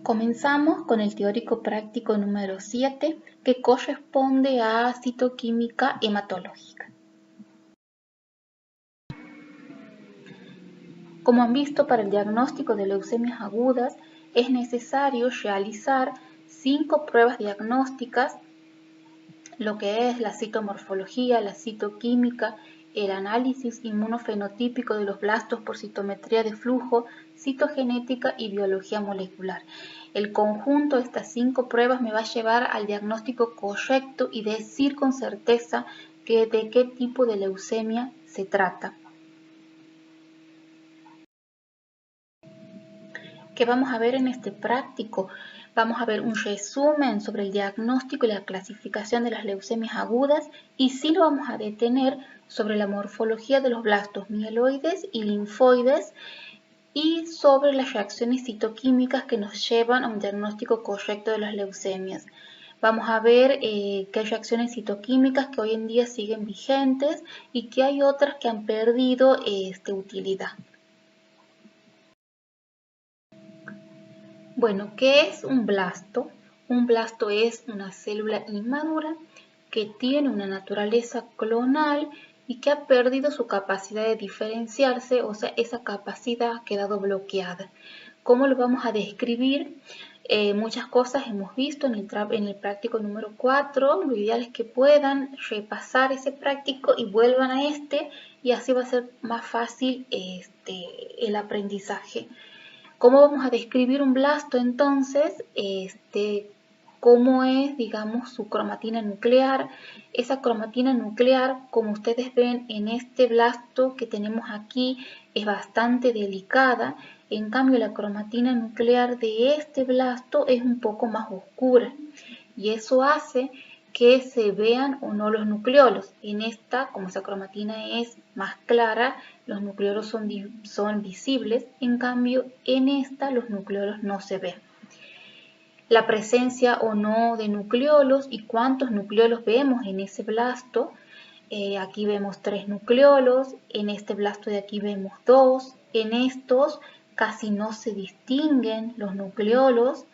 Comenzamos con el teórico práctico número 7, que corresponde a citoquímica hematológica. Como han visto, para el diagnóstico de leucemias agudas es necesario realizar 5 pruebas diagnósticas, lo que es la citomorfología, la citoquímica, el análisis inmunofenotípico de los blastos por citometría de flujo, citogenética y biología molecular. El conjunto de estas 5 pruebas me va a llevar al diagnóstico correcto y decir con certeza de qué tipo de leucemia se trata. ¿Qué vamos a ver en este práctico? Vamos a ver un resumen sobre el diagnóstico y la clasificación de las leucemias agudas y sí lo vamos a detener sobre la morfología de los blastos mieloides y linfoides y sobre las reacciones citoquímicas que nos llevan a un diagnóstico correcto de las leucemias. Vamos a ver que hay reacciones citoquímicas que hoy en día siguen vigentes y que hay otras que han perdido utilidad. Bueno, ¿qué es un blasto? Un blasto es una célula inmadura que tiene una naturaleza clonal y que ha perdido su capacidad de diferenciarse, o sea, esa capacidad ha quedado bloqueada. ¿Cómo lo vamos a describir? Muchas cosas hemos visto en el práctico número 4. Lo ideal es que puedan repasar ese práctico y vuelvan a y así va a ser más fácil el aprendizaje. ¿Cómo vamos a describir un blasto entonces? ¿Cómo es, digamos, su cromatina nuclear? Esa cromatina nuclear, como ustedes ven en este blasto que tenemos aquí, es bastante delicada. En cambio, la cromatina nuclear de este blasto es un poco más oscura y eso hace que se vean o no los nucleolos. En esta, como esa cromatina es más clara, los nucleolos son visibles, en cambio en esta los nucleolos no se ven. La presencia o no de nucleolos y cuántos nucleolos vemos en ese blasto. Aquí vemos 3 nucleolos, en este blasto de aquí vemos 2, en estos casi no se distinguen los nucleolos.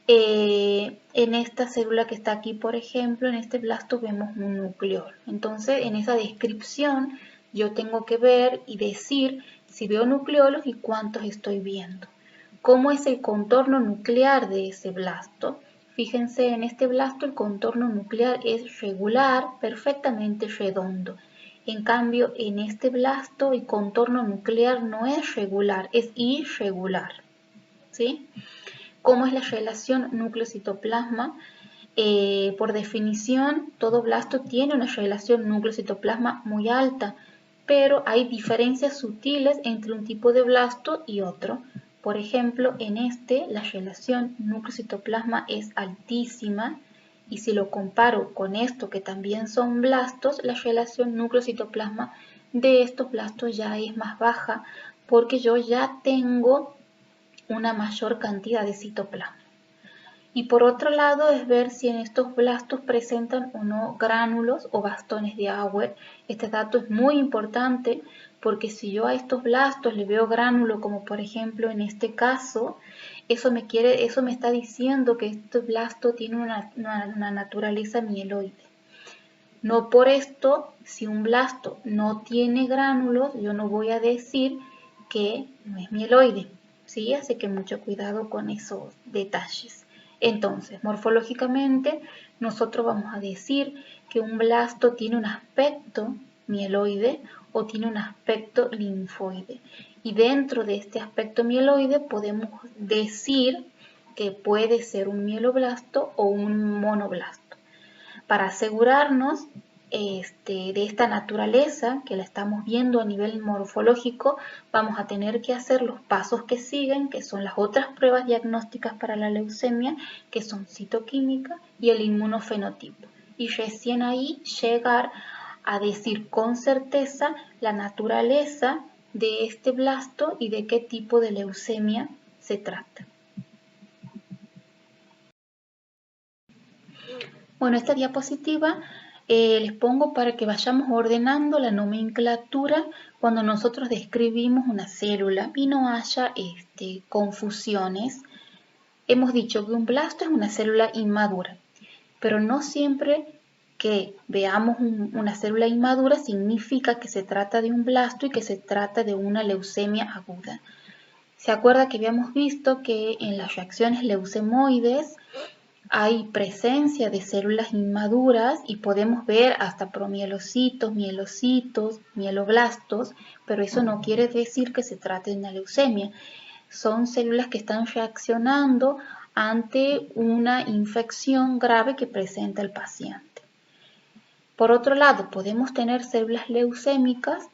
En esta célula que está aquí, por ejemplo, en este blasto vemos un nucleolo. Entonces, en esa descripción yo tengo que ver y decir si veo nucleolos y cuántos estoy viendo. ¿Cómo es el contorno nuclear de ese blasto? Fíjense, en este blasto el contorno nuclear es regular, perfectamente redondo. En cambio, en este blasto el contorno nuclear no es regular, es irregular. ¿Sí? ¿Cómo es la relación núcleo-citoplasma? Por definición, todo blasto tiene una relación núcleo-citoplasma muy alta, pero hay diferencias sutiles entre un tipo de blasto y otro. Por ejemplo, en la relación núcleo-citoplasma es altísima, y si lo comparo con esto que también son blastos, la relación núcleo-citoplasma de estos blastos ya es más baja, porque yo ya tengo una mayor cantidad de citoplasma. Y por otro lado es ver si en estos blastos presentan o no gránulos o bastones de Auer. Este dato es muy importante porque si yo a estos blastos le veo gránulo, como por ejemplo en este caso, eso me está diciendo que este blasto tiene una naturaleza mieloide. No por esto, si un blasto no tiene gránulos, yo no voy a decir que no es mieloide. ¿Sí? Así que mucho cuidado con esos detalles. Entonces, morfológicamente, nosotros vamos a decir que un blasto tiene un aspecto mieloide o tiene un aspecto linfoide. Y dentro de este aspecto mieloide podemos decir que puede ser un mieloblasto o un monoblasto. Para asegurarnos de esta naturaleza que la estamos viendo a nivel morfológico, vamos a tener que hacer los pasos que siguen, que son las otras pruebas diagnósticas para la leucemia, que son citoquímica y el inmunofenotipo. Y recién ahí llegar a decir con certeza la naturaleza de este blasto y de qué tipo de leucemia se trata. Bueno, esta diapositiva les pongo para que vayamos ordenando la nomenclatura cuando nosotros describimos una célula y no haya confusiones. Hemos dicho que un blasto es una célula inmadura, pero no siempre que veamos una célula inmadura significa que se trata de un blasto y que se trata de una leucemia aguda. ¿Se acuerda que habíamos visto que en las reacciones leucemoides hay presencia de células inmaduras y podemos ver hasta promielocitos, mielocitos, mieloblastos, pero eso no quiere decir que se trate de una leucemia. Son células que están reaccionando ante una infección grave que presenta el paciente. Por otro lado, podemos tener células leucémicas,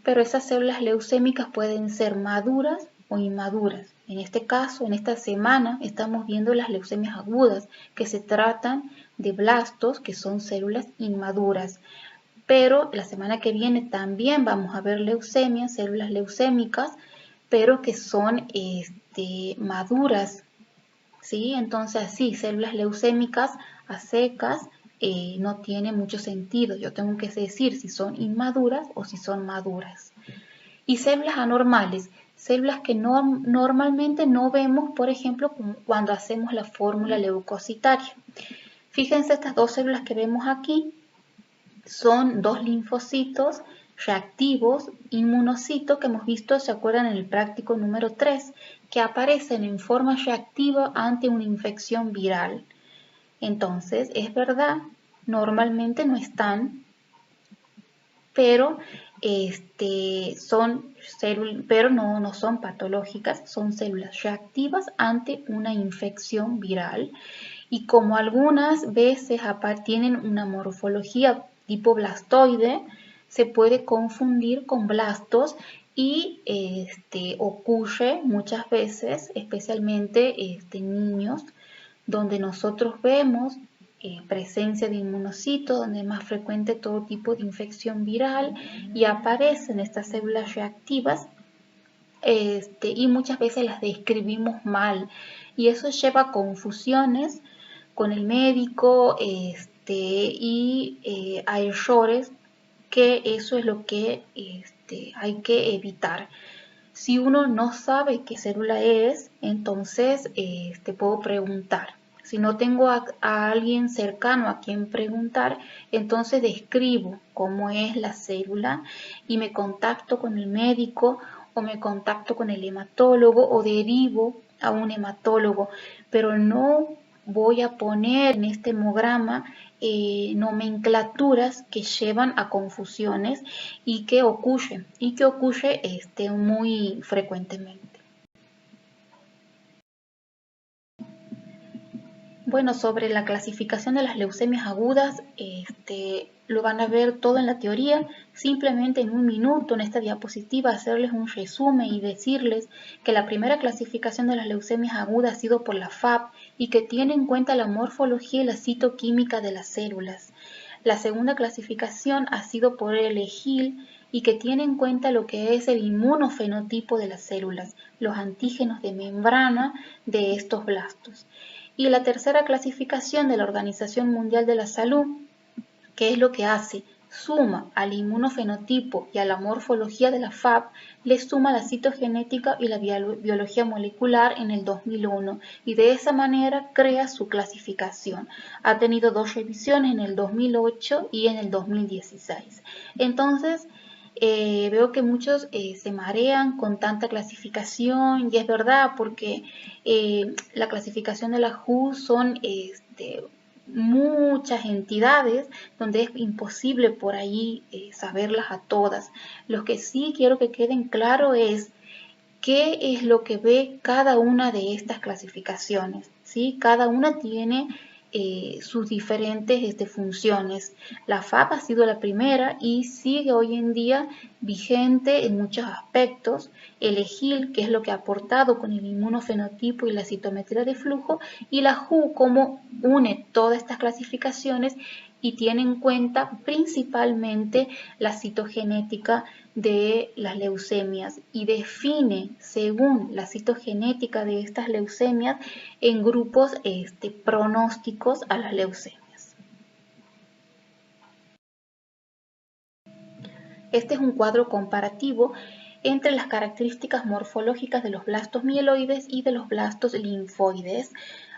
pero esas células leucémicas pueden ser maduras o inmaduras. En este caso, en esta semana, estamos viendo las leucemias agudas, que se tratan de blastos, que son células inmaduras. Pero la semana que viene también vamos a ver leucemias, células leucémicas, pero que son maduras, ¿sí? Entonces, así, células leucémicas a secas no tiene mucho sentido. Yo tengo que decir si son inmaduras o si son maduras. Y células anormales, células que normalmente no vemos, por ejemplo, cuando hacemos la fórmula leucocitaria. Fíjense, estas dos células que vemos aquí son dos linfocitos reactivos, inmunocitos, que hemos visto, ¿se acuerdan? En el práctico número 3, que aparecen en forma reactiva ante una infección viral. Entonces, es verdad, normalmente no están, pero no son patológicas, son células reactivas ante una infección viral. Y como algunas veces tienen una morfología tipo blastoide, se puede confundir con blastos y ocurre muchas veces, especialmente en niños, donde nosotros vemos presencia de inmunocitos, donde es más frecuente todo tipo de infección viral y aparecen estas células reactivas y muchas veces las describimos mal y eso lleva a confusiones con el médico y a errores, que eso es lo que hay que evitar. Si uno no sabe qué célula es, entonces puedo preguntar. Si no tengo a alguien cercano a quien preguntar, entonces describo cómo es la célula y me contacto con el médico o me contacto con el hematólogo o derivo a un hematólogo, pero no voy a poner en este hemograma nomenclaturas que llevan a confusiones y que ocurre muy frecuentemente. Bueno, sobre la clasificación de las leucemias agudas, lo van a ver todo en la teoría. Simplemente en un minuto en esta diapositiva hacerles un resumen y decirles que la primera clasificación de las leucemias agudas ha sido por la FAB y que tiene en cuenta la morfología y la citoquímica de las células. La segunda clasificación ha sido por el EGIL y que tiene en cuenta lo que es el inmunofenotipo de las células, los antígenos de membrana de estos blastos. Y la tercera clasificación de la Organización Mundial de la Salud, ¿qué es lo que hace? Suma al inmunofenotipo y a la morfología de la FAB, le suma la citogenética y la biología molecular en el 2001 y de esa manera crea su clasificación. Ha tenido dos revisiones en el 2008 y en el 2016. Entonces, veo que muchos se marean con tanta clasificación y es verdad porque la clasificación de la WHO son muchas entidades donde es imposible por ahí saberlas a todas. Lo que sí quiero que queden claro es qué es lo que ve cada una de estas clasificaciones, ¿sí? Cada una tiene sus diferentes funciones. La FAB ha sido la primera y sigue hoy en día vigente en muchos aspectos. El EGIL, que es lo que ha aportado con el inmunofenotipo y la citometría de flujo, y la WHO, cómo une todas estas clasificaciones y tiene en cuenta principalmente la citogenética de las leucemias y define según la citogenética de estas leucemias en grupos pronósticos a las leucemias. Este es un cuadro comparativo entre las características morfológicas de los blastos mieloides y de los blastos linfoides.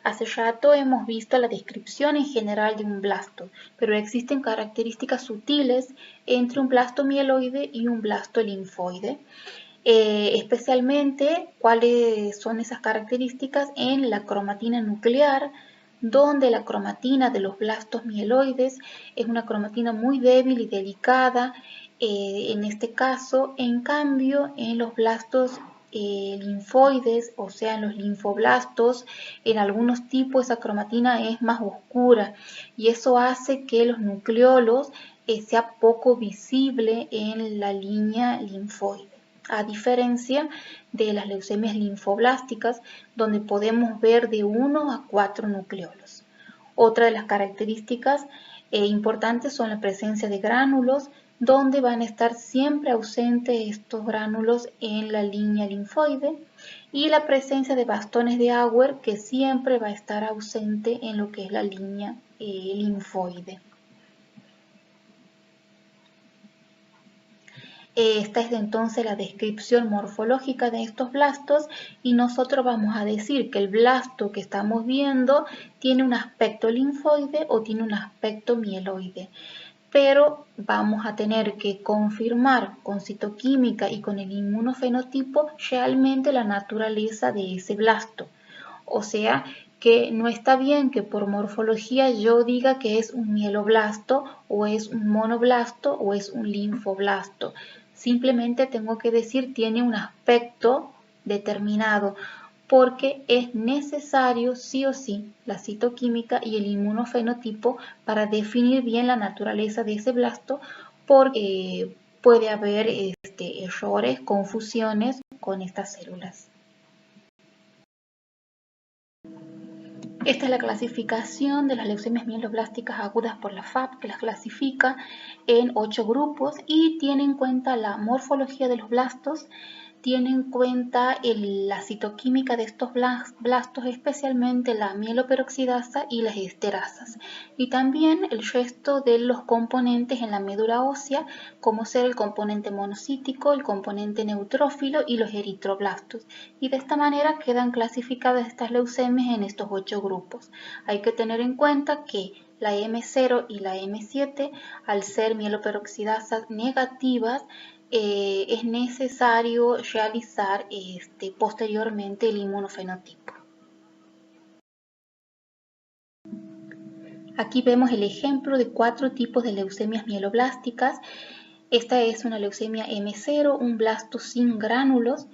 Hace rato hemos visto la descripción en general de un blasto, pero existen características sutiles entre un blasto mieloide y un blasto linfoide. Especialmente cuáles son esas características en la cromatina nuclear, donde la cromatina de los blastos mieloides es una cromatina muy débil y delicada. En este caso, en cambio, en los blastos linfoides, o sea, en los linfoblastos, en algunos tipos esa cromatina es más oscura y eso hace que los nucleolos sea poco visible en la línea linfoide, a diferencia de las leucemias linfoblásticas, donde podemos ver de 1 a 4 nucleolos. Otra de las características importantes son la presencia de gránulos, donde van a estar siempre ausentes estos gránulos en la línea linfoide, y la presencia de bastones de Auer, que siempre va a estar ausente en lo que es la línea linfoide. Esta es entonces la descripción morfológica de estos blastos y nosotros vamos a decir que el blasto que estamos viendo tiene un aspecto linfoide o tiene un aspecto mieloide. Pero vamos a tener que confirmar con citoquímica y con el inmunofenotipo realmente la naturaleza de ese blasto. O sea, que no está bien que por morfología yo diga que es un mieloblasto o es un monoblasto o es un linfoblasto. Simplemente tengo que decir tiene un aspecto determinado, porque es necesario sí o sí la citoquímica y el inmunofenotipo para definir bien la naturaleza de ese blasto, porque puede haber errores, confusiones con estas células. Esta es la clasificación de las leucemias mieloblásticas agudas por la FAB, que las clasifica en 8 grupos y tiene en cuenta la morfología de los blastos, tiene en cuenta la citoquímica de estos blastos, especialmente la mieloperoxidasa y las esterasas, y también el resto de los componentes en la médula ósea, como ser el componente monocítico, el componente neutrófilo y los eritroblastos. Y de esta manera quedan clasificadas estas leucemias en estos 8 grupos. Hay que tener en cuenta que la M0 y la M7, al ser mieloperoxidasas negativas, es necesario realizar posteriormente el inmunofenotipo. Aquí vemos el ejemplo de 4 tipos de leucemias mieloblásticas. Esta es una leucemia M0, un blasto sin gránulos.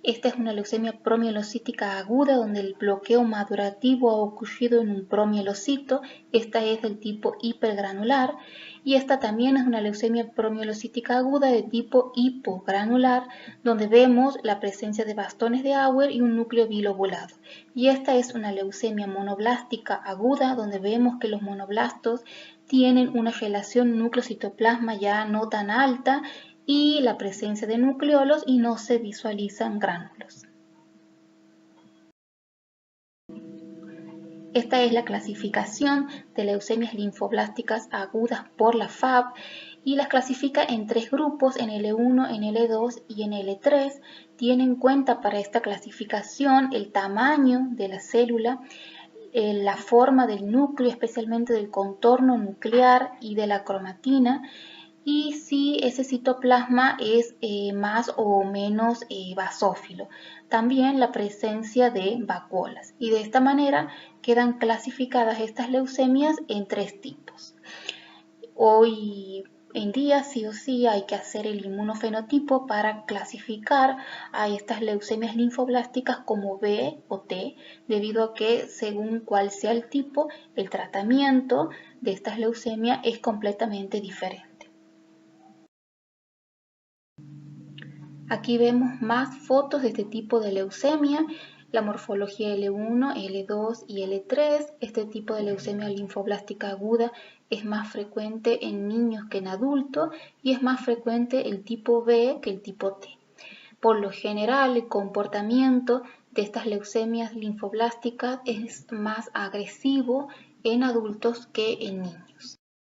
Esta es una leucemia promielocítica aguda donde el bloqueo madurativo ha ocurrido en un promielocito. Esta es del tipo hipergranular. Y esta también es una leucemia promielocítica aguda de tipo hipogranular, donde vemos la presencia de bastones de Auer y un núcleo bilobulado. Y esta es una leucemia monoblástica aguda, donde vemos que los monoblastos tienen una relación núcleo-citoplasma ya no tan alta y la presencia de nucleolos y no se visualizan gránulos. Esta es la clasificación de leucemias linfoblásticas agudas por la FAB y las clasifica en 3 grupos, en L1, en L2 y en L3. Tiene en cuenta para esta clasificación el tamaño de la célula, la forma del núcleo, especialmente del contorno nuclear y de la cromatina, y si ese citoplasma es más o menos basófilo. También la presencia de vacuolas. Y de esta manera quedan clasificadas estas leucemias en 3 tipos. Hoy en día sí o sí hay que hacer el inmunofenotipo para clasificar a estas leucemias linfoblásticas como B o T, debido a que según cuál sea el tipo, el tratamiento de estas leucemias es completamente diferente. Aquí vemos más fotos de este tipo de leucemia, la morfología L1, L2 y L3. Este tipo de leucemia linfoblástica aguda es más frecuente en niños que en adultos y es más frecuente el tipo B que el tipo T. Por lo general, el comportamiento de estas leucemias linfoblásticas es más agresivo en adultos que en niños.